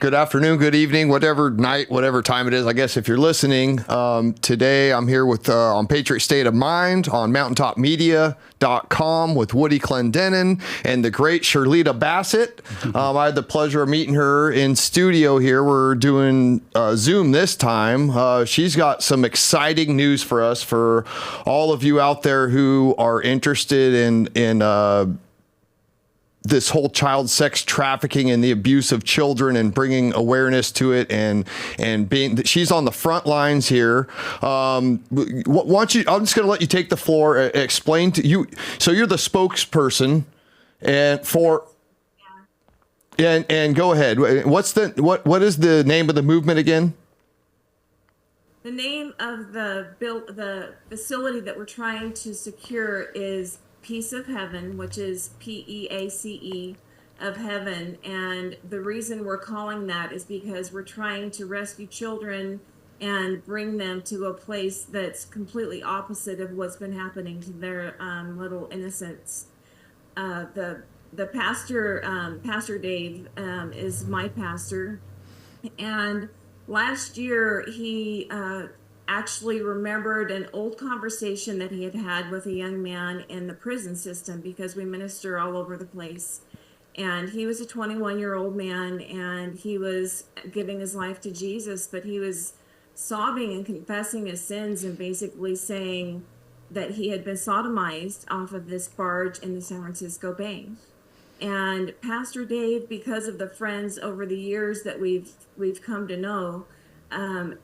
good afternoon, good evening, whatever night, whatever time it is. I guess if you're listening, today I'm here with on Patriot State of Mind on mountaintopmedia.com with Woody Clendenin and the great Sharleta Bassett. I had the pleasure of meeting her in studio here. We're doing Zoom this time. She's got some exciting news for us, for all of you out there who are interested in this whole child sex trafficking and the abuse of children and bringing awareness to it, and being, she's on the front lines here. Why don't you, I'm just going to let you take the floor, explain to you. So you're the spokesperson and and go ahead. What is the name of the movement again? The name of the facility that we're trying to secure is Peace of Heaven, which is PEACE of Heaven. And the reason we're calling that is because we're trying to rescue children and bring them to a place that's completely opposite of what's been happening to their little innocents. The pastor, Pastor Dave, is my pastor. And last year, he actually remembered an old conversation that he had had with a young man in the prison system, because we minister all over the place. And he was a 21-year-old man, and he was giving his life to Jesus, but he was sobbing and confessing his sins and basically saying that he had been sodomized off of this barge in the San Francisco Bay. And Pastor Dave, because of the friends over the years that we've come to know,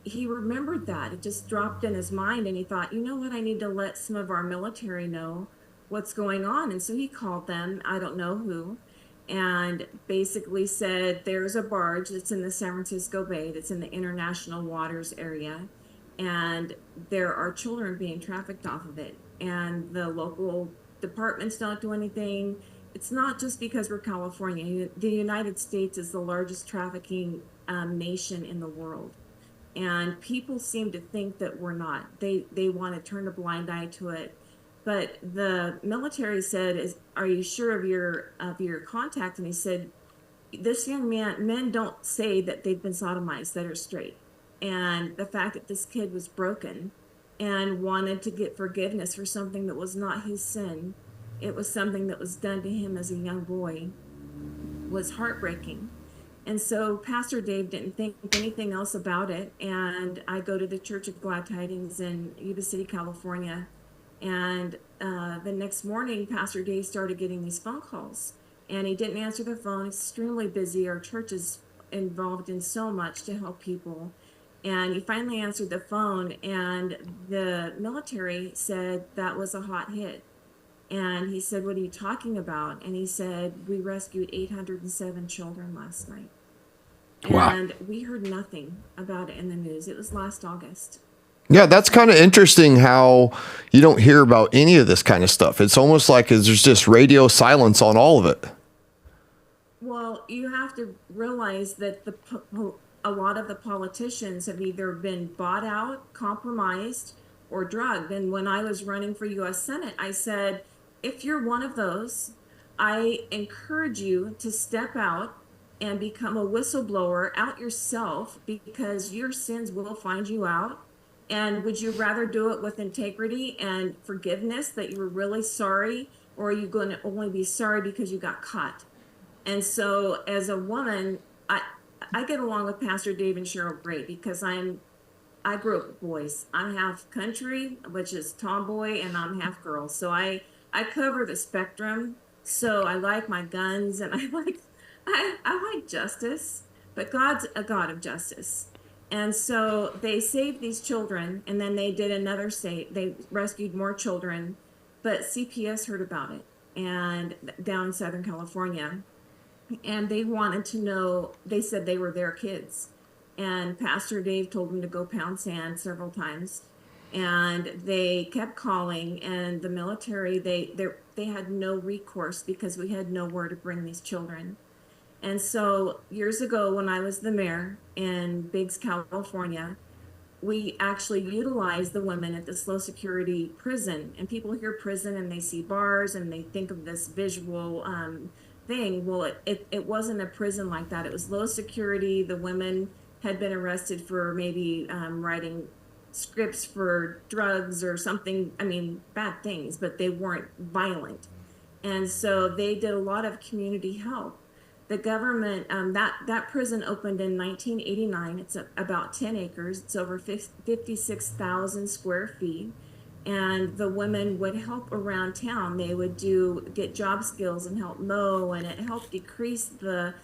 he remembered that. It just dropped in his mind, and he thought, you know what, I need to let some of our military know what's going on. And so he called them, I don't know who, and basically said, there's a barge that's in the San Francisco Bay, that's in the international waters area, and there are children being trafficked off of it. And the local departments don't do anything. It's not just because we're California. The United States is the largest trafficking nation in the world. And people seem to think that we're not. They want to turn a blind eye to it. But the military said, are you sure of your contact? And he said, this young man, men don't say that they've been sodomized that are straight. And the fact that this kid was broken and wanted to get forgiveness for something that was not his sin, it was something that was done to him as a young boy, was heartbreaking. And so Pastor Dave didn't think anything else about it. And I go to the Church of Glad Tidings in Yuba City, California. And the next morning, Pastor Dave started getting these phone calls. And he didn't answer the phone. Extremely busy. Our church is involved in so much to help people. And he finally answered the phone. And the military said that was a hot hit. And he said, what are you talking about? And he said, we rescued 807 children last night. Wow. And we heard nothing about it in the news. It was last August. Yeah, that's kind of interesting how you don't hear about any of this kind of stuff. It's almost like there's just radio silence on all of it. Well, you have to realize that a lot of the politicians have either been bought out, compromised, or drugged. And when I was running for U.S. Senate, I said, if you're one of those, I encourage you to step out and become a whistleblower out yourself, because your sins will find you out. And would you rather do it with integrity and forgiveness, that you were really sorry, or are you going to only be sorry because you got caught? And so as a woman, I get along with Pastor Dave and Cheryl great, because I grew up with boys. I'm half country, which is tomboy, and I'm half girl. So I cover the spectrum. So I like my guns, and I like justice, but God's a God of justice. And so they saved these children, and then they did another they rescued more children, but CPS heard about it, and down in Southern California, and they wanted to know, they said they were their kids. And Pastor Dave told them to go pound sand several times. And they kept calling, and the military, they had no recourse, because we had nowhere to bring these children. And so years ago, when I was the mayor in Biggs, California, we actually utilized the women at this low security prison. And people hear prison and they see bars and they think of this visual thing. Well, it wasn't a prison like that. It was low security. The women had been arrested for maybe writing scripts for drugs or something. I mean, bad things, but they weren't violent. And so they did a lot of community help. The government, that prison opened in 1989. It's about 10 acres. It's over 56,000 square feet. And the women would help around town. They would get job skills and help mow, and it helped decrease the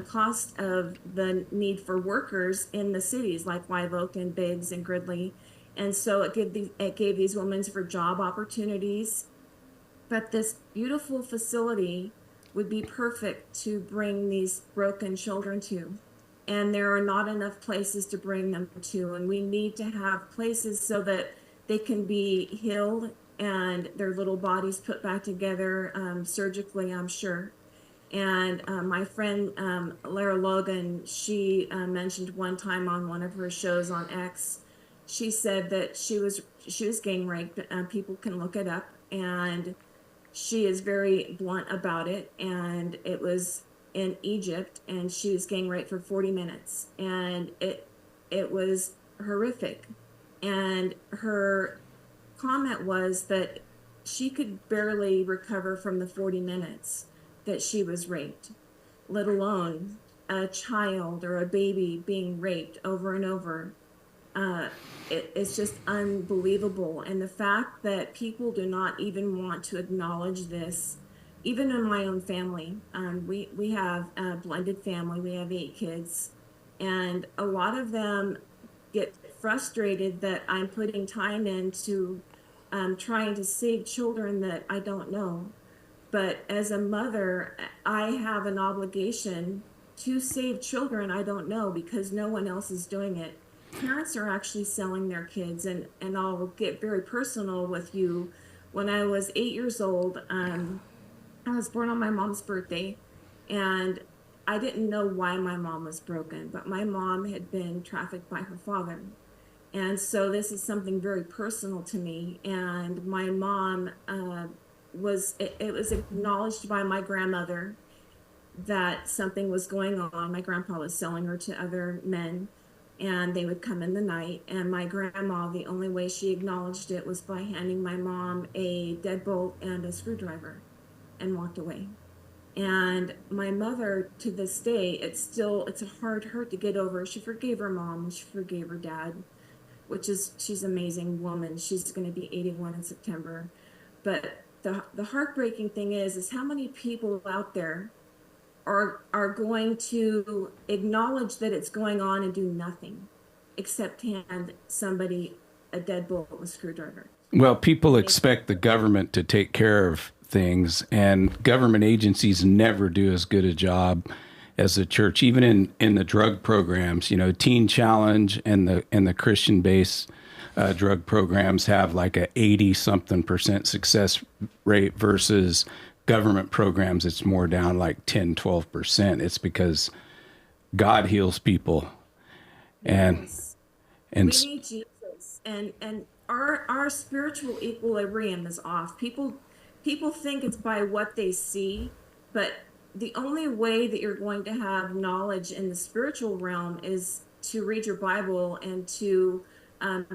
cost of the need for workers in the cities like Live Oak and Biggs and Gridley. And so it gave these women for job opportunities. But this beautiful facility would be perfect to bring these broken children to. And there are not enough places to bring them to. And we need to have places so that they can be healed and their little bodies put back together surgically, I'm sure. And my friend Lara Logan, she mentioned one time on one of her shows on X, she said that she was gang raped. People can look it up, and she is very blunt about it. And it was in Egypt, and she was gang raped for 40 minutes, and it was horrific. And her comment was that she could barely recover from the 40 minutes that she was raped, let alone a child or a baby being raped over and over. It's just unbelievable. And the fact that people do not even want to acknowledge this, even in my own family, we have a blended family. We have 8 kids, and a lot of them get frustrated that I'm putting time into trying to save children that I don't know. But as a mother, I have an obligation to save children I don't know because no one else is doing it. Parents are actually selling their kids, and I'll get very personal with you. When I was 8 years old, I was born on my mom's birthday, and I didn't know why my mom was broken, but my mom had been trafficked by her father. And so this is something very personal to me. And my mom it was acknowledged by my grandmother that something was going on. My grandpa was selling her to other men, and they would come in the night. And my grandma, the only way she acknowledged it was by handing my mom a deadbolt and a screwdriver and walked away. And my mother, to this day, it's a hard hurt to get over. She forgave her mom, she forgave her dad, she's an amazing woman. She's going to be 81 in September. But the heartbreaking thing is how many people out there are going to acknowledge that it's going on and do nothing except hand somebody a deadbolt with a screwdriver. Well, people expect the government to take care of things, and government agencies never do as good a job as the church, even in the drug programs. You know, Teen Challenge and the Christian based drug programs have like a 80 something percent success rate versus government programs. It's more down like 10-12%. It's because God heals people, and Yes. and We need Jesus, and our spiritual equilibrium is off. People think it's by what they see, but the only way that you're going to have knowledge in the spiritual realm is to read your Bible and to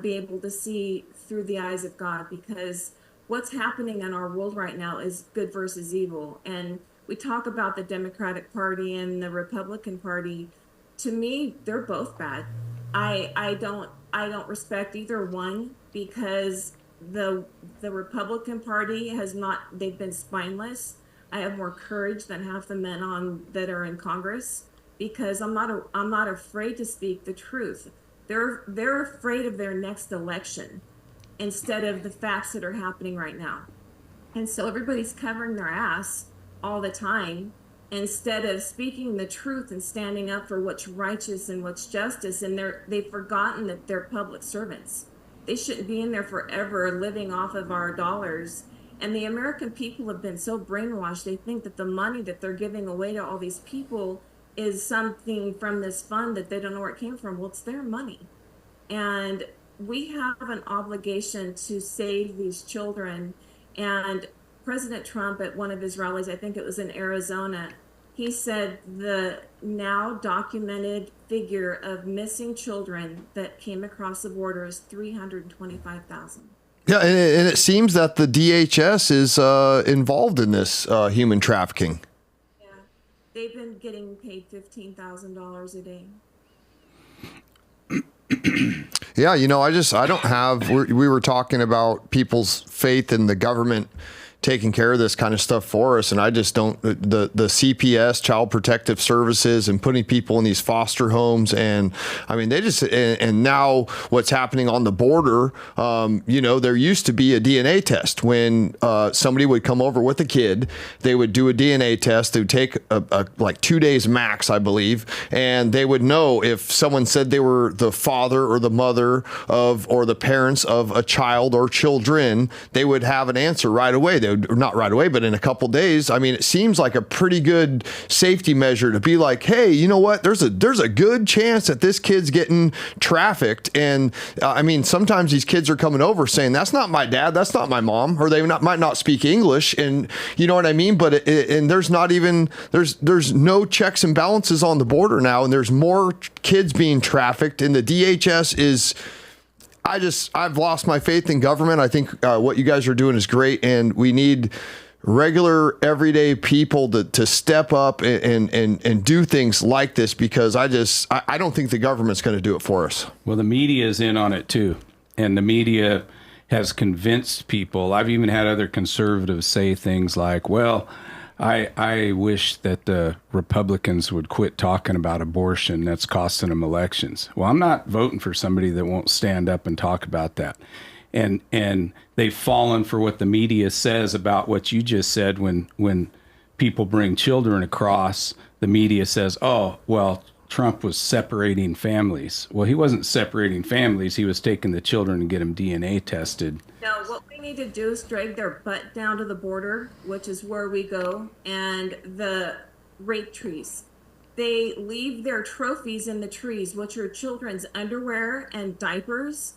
be able to see through the eyes of God, because what's happening in our world right now is good versus evil. And we talk about the Democratic Party and the Republican Party. To me, they're both bad. I don't respect either one, because the Republican Party has not, they've been spineless. I have more courage than half the men on that are in Congress, because I'm not afraid to speak the truth. They're afraid of their next election instead of the facts that are happening right now. And so everybody's covering their ass all the time instead of speaking the truth and standing up for what's righteous and what's justice. And they've forgotten that they're public servants. They shouldn't be in there forever living off of our dollars. And the American people have been so brainwashed. They think that the money that they're giving away to all these people is something from this fund that they don't know where it came from. Well, it's their money. And we have an obligation to save these children. And President Trump at one of his rallies, I think it was in Arizona, he said the now documented figure of missing children that came across the border is 325,000. Yeah, and it seems that the DHS is involved in this human trafficking. Yeah, they've been getting paid $15,000 a day. Yeah, I don't have, we were talking about people's faith in the government taking care of this kind of stuff for us. And I just don't, the CPS, Child Protective Services, and putting people in these foster homes. And I mean, and now what's happening on the border, there used to be a DNA test when somebody would come over with a kid, they would do a DNA test. It would take like 2 days max, I believe. And they would know if someone said they were the father or the mother of, or the parents of a child or children, they would have an answer right away. They would, not right away, but in a couple days. I mean, it seems like a pretty good safety measure to be like, hey, you know what? There's a good chance that this kid's getting trafficked. And I mean, sometimes these kids are coming over saying, that's not my dad, that's not my mom, or they might not speak English. And you know what I mean? But and there's not even, there's no checks and balances on the border now. And there's more kids being trafficked, and the DHS is, I've lost my faith in government. I think what you guys are doing is great, and we need regular, everyday people to step up and do things like this, because I don't think the government's going to do it for us. Well, the media is in on it too, and the media has convinced people. I've even had other conservatives say things like, well, I wish that the Republicans would quit talking about abortion. That's costing them elections. Well, I'm not voting for somebody that won't stand up and talk about that. And they've fallen for what the media says about what you just said. When people bring children across, the media says, oh, well, Trump was separating families. Well, he wasn't separating families. He was taking the children and get them DNA tested. No, what we need to do is drag their butt down to the border, which is where we go, and the rape trees. They leave their trophies in the trees, which are children's underwear and diapers.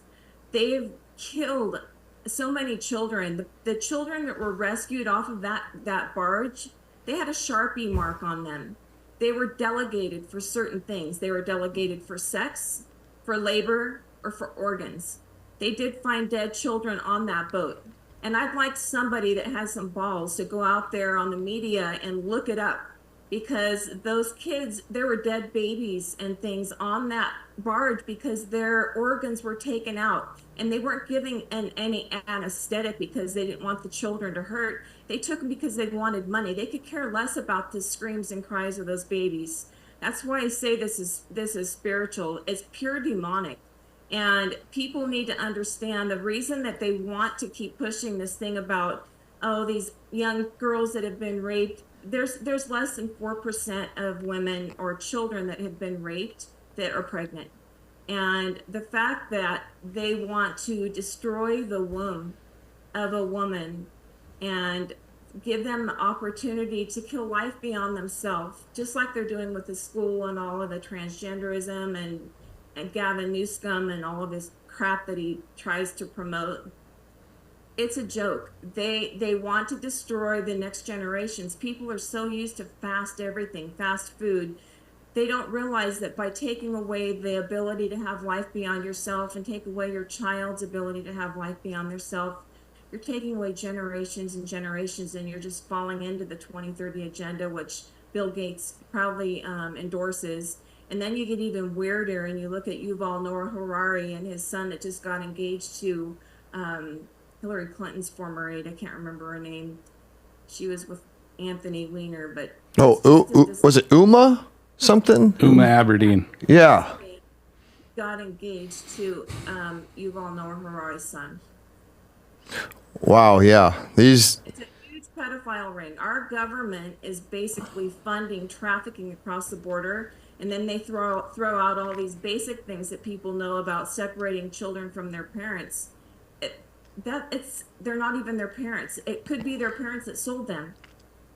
They've killed so many children. The children that were rescued off of that barge, they had a Sharpie mark on them. They were delegated for certain things. They were delegated for sex, for labor, or for organs. They did find dead children on that boat. And I'd like somebody that has some balls to go out there on the media and look it up, because those kids, there were dead babies and things on that barge because their organs were taken out, and they weren't giving any anesthetic because they didn't want the children to hurt. They took them because they wanted money. They could care less about the screams and cries of those babies. That's why I say this is spiritual. It's pure demonic. And people need to understand the reason that they want to keep pushing this thing about, oh, these young girls that have been raped. There's less than 4% of women or children that have been raped that are pregnant. And the fact that they want to destroy the womb of a woman and give them the opportunity to kill life beyond themselves, just like they're doing with the school and all of the transgenderism and Gavin Newsom and all of this crap that he tries to promote. It's a joke. They want to destroy the next generations. People are so used to fast everything, fast food. They don't realize that by taking away the ability to have life beyond yourself and take away your child's ability to have life beyond themselves, you're taking away generations and generations, and you're just falling into the 2030 agenda, which Bill Gates proudly endorses. And then you get even weirder and you look at Yuval Noah Harari and his son that just got engaged to Hillary Clinton's former aide. I can't remember her name. She was with Anthony Weiner, but... Was it Uma something? Uma Aberdeen. Yeah. Got engaged to Yuval Noah Harari's son. Wow, yeah. It's a huge pedophile ring. Our government is basically funding trafficking across the border, and then they throw out all these basic things that people know about separating children from their parents. They're not even their parents. It could be their parents that sold them.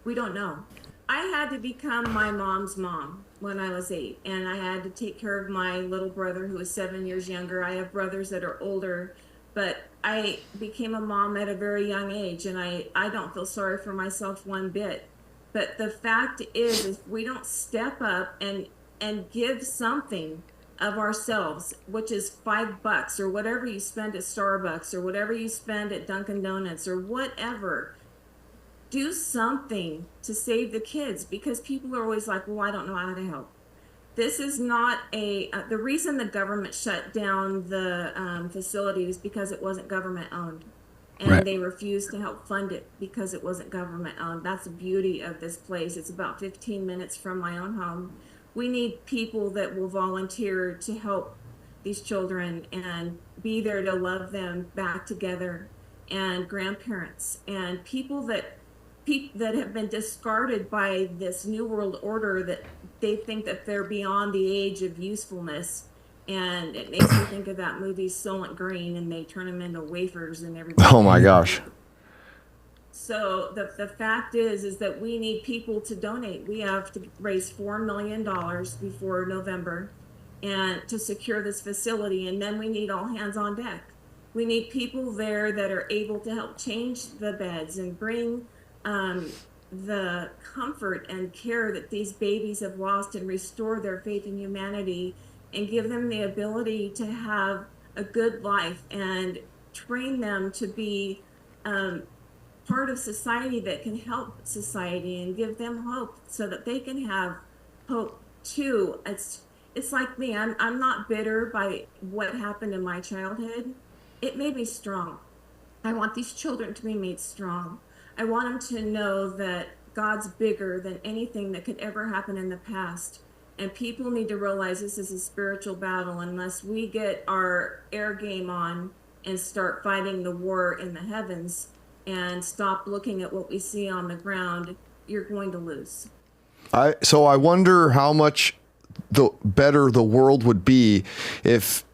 We don't know. I had to become my mom's mom when I was 8, and I had to take care of my little brother who was 7 years younger. I have brothers that are older. But I became a mom at a very young age, and I don't feel sorry for myself one bit. But the fact is if we don't step up and give something of ourselves, which is $5 or whatever you spend at Starbucks or whatever you spend at Dunkin' Donuts or whatever, do something to save the kids, because people are always like, well, I don't know how to help. This is not the reason the government shut down the facility is because it wasn't government owned. And Right. they refused to help fund it because it wasn't government owned. That's the beauty of this place. It's about 15 minutes from my own home. We need people that will volunteer to help these children and be there to love them back together, and grandparents and people that have been discarded by this new world order, that they think that they're beyond the age of usefulness. And it makes me think of that movie Soylent Green, and they turn them into wafers and everybody. Oh my gosh. So the fact is that we need people to donate. We have to raise $4 million before November and to secure this facility. And then we need all hands on deck. We need people there that are able to help change the beds and bring the comfort and care that these babies have lost, and restore their faith in humanity and give them the ability to have a good life and train them to be part of society that can help society and give them hope so that they can have hope too. It's like me. I'm not bitter by what happened in my childhood. It made me strong. I want these children to be made strong. I want them to know that God's bigger than anything that could ever happen in the past. And people need to realize this is a spiritual battle. Unless we get our air game on and start fighting the war in the heavens and stop looking at what we see on the ground, you're going to lose. So I wonder how much the better the world would be if,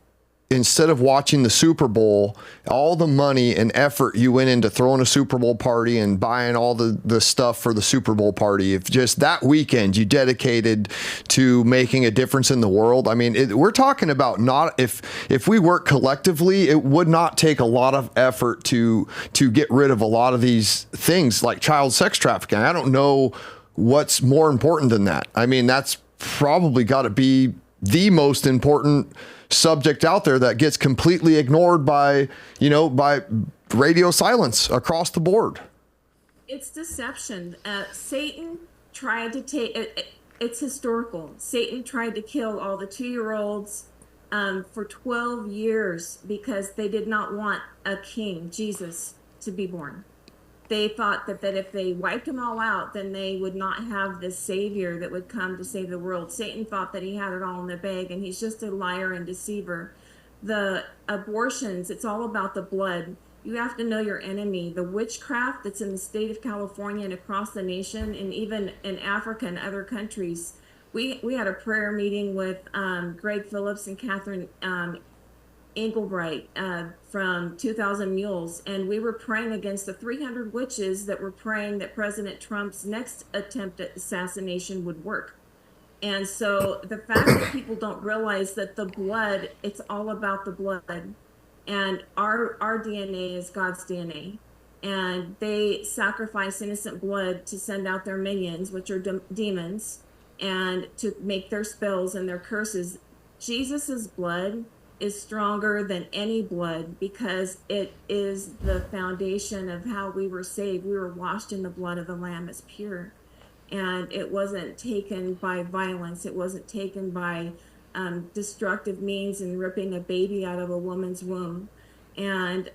instead of watching the Super Bowl, all the money and effort you went into throwing a Super Bowl party and buying all the stuff for the Super Bowl party, if just that weekend you dedicated to making a difference in the world. I mean, we're talking about not, if we work collectively, it would not take a lot of effort to get rid of a lot of these things like child sex trafficking. I don't know what's more important than that. I mean, that's probably got to be the most important subject out there that gets completely ignored by radio silence across the board. It's deception. Satan tried to take it's historical. Satan tried to kill all the 2-year-olds for 12 years because they did not want a king, Jesus, to be born. They thought that if they wiped them all out, then they would not have this savior that would come to save the world. Satan thought that he had it all in the bag, and he's just a liar and deceiver. The abortions, it's all about the blood. You have to know your enemy. The witchcraft that's in the state of California and across the nation, and even in Africa and other countries. We had a prayer meeting with Greg Phillips and Catherine Engelbright from 2000 Mules, and we were praying against the 300 witches that were praying that President Trump's next attempt at assassination would work. And so the fact that people don't realize that the blood, it's all about the blood, and our DNA is God's DNA, and they sacrifice innocent blood to send out their minions, which are demons, and to make their spells and their curses. Jesus's blood is stronger than any blood because it is the foundation of how we were saved. We were washed in the blood of the Lamb. It's pure, and it wasn't taken by violence. It wasn't taken by destructive means and ripping a baby out of a woman's womb. And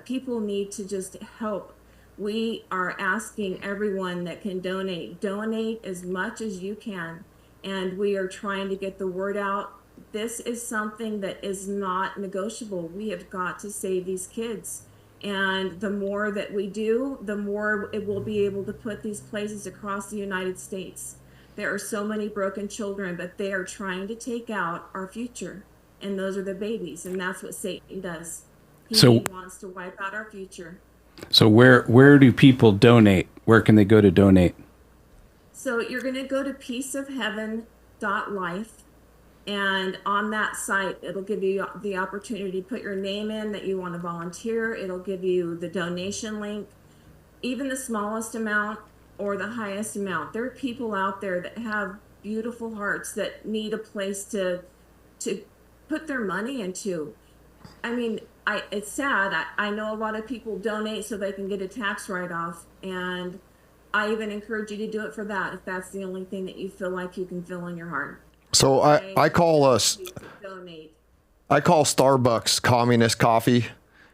people need to just help. We are asking everyone that can donate as much as you can, and we are trying to get the word out. This is something that is not negotiable. We have got to save these kids. And the more that we do, the more it will be able to put these places across the United States. There are so many broken children, but they are trying to take out our future. And those are the babies. And that's what Satan does. He wants to wipe out our future. So where do people donate? Where can they go to donate? So you're going to go to peaceofheaven.life. And on that site, it'll give you the opportunity to put your name in that you want to volunteer. It'll give you the donation link, even the smallest amount or the highest amount. There are people out there that have beautiful hearts that need a place to put their money into. I mean, it's sad. I know a lot of people donate so they can get a tax write-off, and I even encourage you to do it for that if that's the only thing that you feel like you can feel in your heart. So I call us, Donate. I call Starbucks communist coffee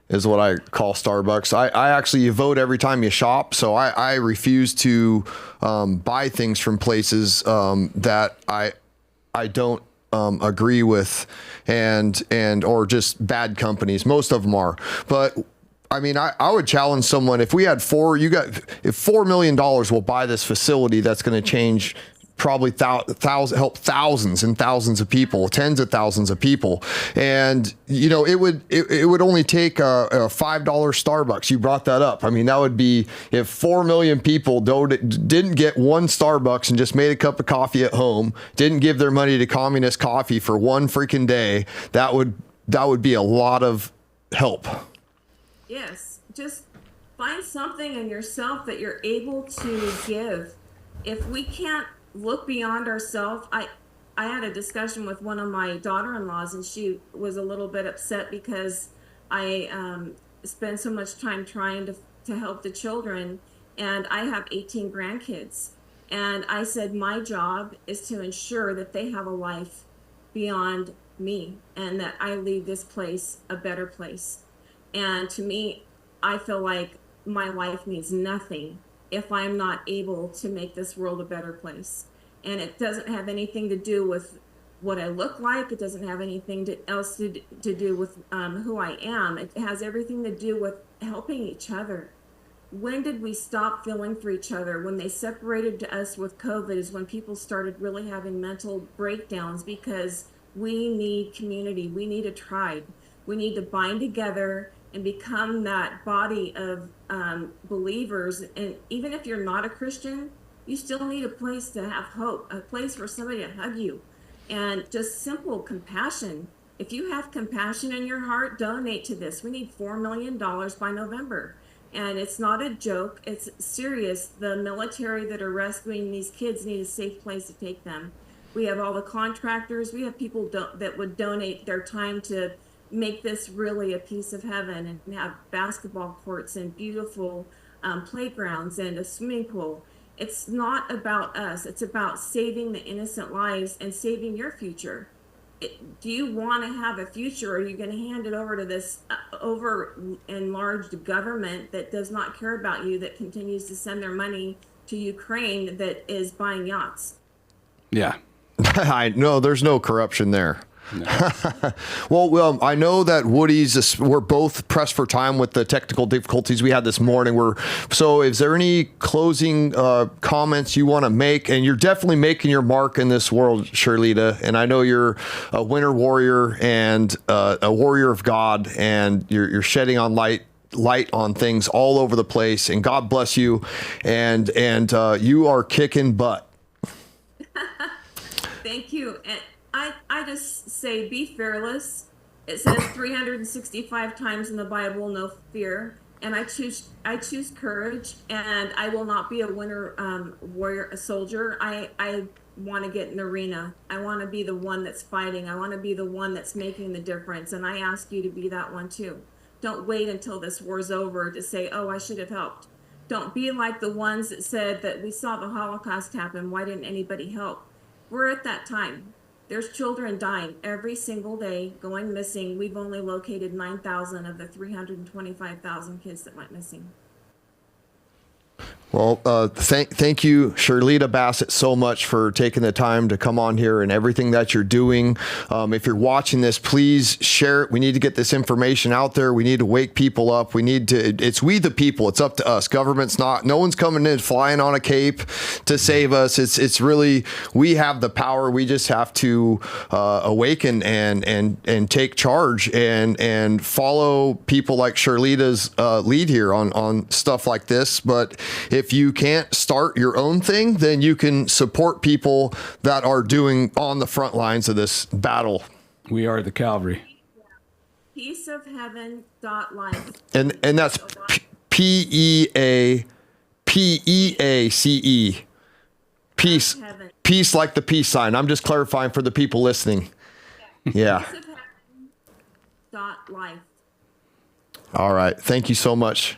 is what I call Starbucks. I actually, you vote every time you shop. So I refuse to buy things from places that I don't agree with and or just bad companies. Most of them are. But I mean, I would challenge someone, if we had if $4 million will buy this facility that's going to change probably help thousands and thousands of people, tens of thousands of people. And, you know, it would only take a $5 Starbucks. You brought that up. I mean, that would be if 4 million people didn't get one Starbucks and just made a cup of coffee at home, didn't give their money to communist coffee for one freaking day, that would be a lot of help. Yes. Just find something in yourself that you're able to give. If we can't look beyond ourselves. I had a discussion with one of my daughter-in-laws, and she was a little bit upset because I spend so much time trying to help the children, and I have 18 grandkids. And I said, my job is to ensure that they have a life beyond me and that I leave this place a better place. And to me, I feel like my life means nothing if I'm not able to make this world a better place. And it doesn't have anything to do with what I look like. It doesn't have anything else to do with who I am. It has everything to do with helping each other. When did we stop feeling for each other? When they separated us with COVID is when people started really having mental breakdowns, because we need community. We need a tribe. We need to bind together and become that body of believers. And even if you're not a Christian, you still need a place to have hope, a place for somebody to hug you, and just simple compassion. If you have compassion in your heart, donate to this. We need $4 million by November. And it's not a joke. It's serious. The military that are rescuing these kids need a safe place to take them. We have all the contractors. We have people that would donate their time to make this really a piece of heaven and have basketball courts and beautiful playgrounds and a swimming pool. It's not about us. It's about saving the innocent lives and saving your future. Do you want to have a future, or are you going to hand it over to this over enlarged government that does not care about you, that continues to send their money to Ukraine, that is buying yachts? Yeah. I know there's no corruption there. No. Well, I know that we're both pressed for time with the technical difficulties we had this morning. So is there any closing comments you want to make? And you're definitely making your mark in this world, Sharleta. And I know you're a winter warrior and a warrior of God, and you're shedding on light on things all over the place. And God bless you. And you are kicking butt. Thank you. And I just say, be fearless. It says 365 times in the Bible, no fear. And I choose courage, and I will not be a winter warrior, a soldier. I want to get in the arena. I want to be the one that's fighting. I want to be the one that's making the difference. And I ask you to be that one too. Don't wait until this war's over to say, oh, I should have helped. Don't be like the ones that said that we saw the Holocaust happen. Why didn't anybody help? We're at that time. There's children dying every single day, going missing. We've only located 9,000 of the 325,000 kids that went missing. Well, thank you, Sharleta Bassett, so much for taking the time to come on here and everything that you're doing. If you're watching this, please share it. We need to get this information out there. We need to wake people up. It's we the people. It's up to us. Government's no one's coming in flying on a cape to save us. It's really, we have the power. We just have to awaken and take charge and follow people like Sharleta's lead here on stuff like this. But if if you can't start your own thing, then you can support people that are doing on the front lines of this battle. We are the Calvary. Peaceofheaven.life. And that's PEACE. Peace. Peace like the peace sign. I'm just clarifying for the people listening. Yeah. Peaceofheaven.life. All right. Thank you so much.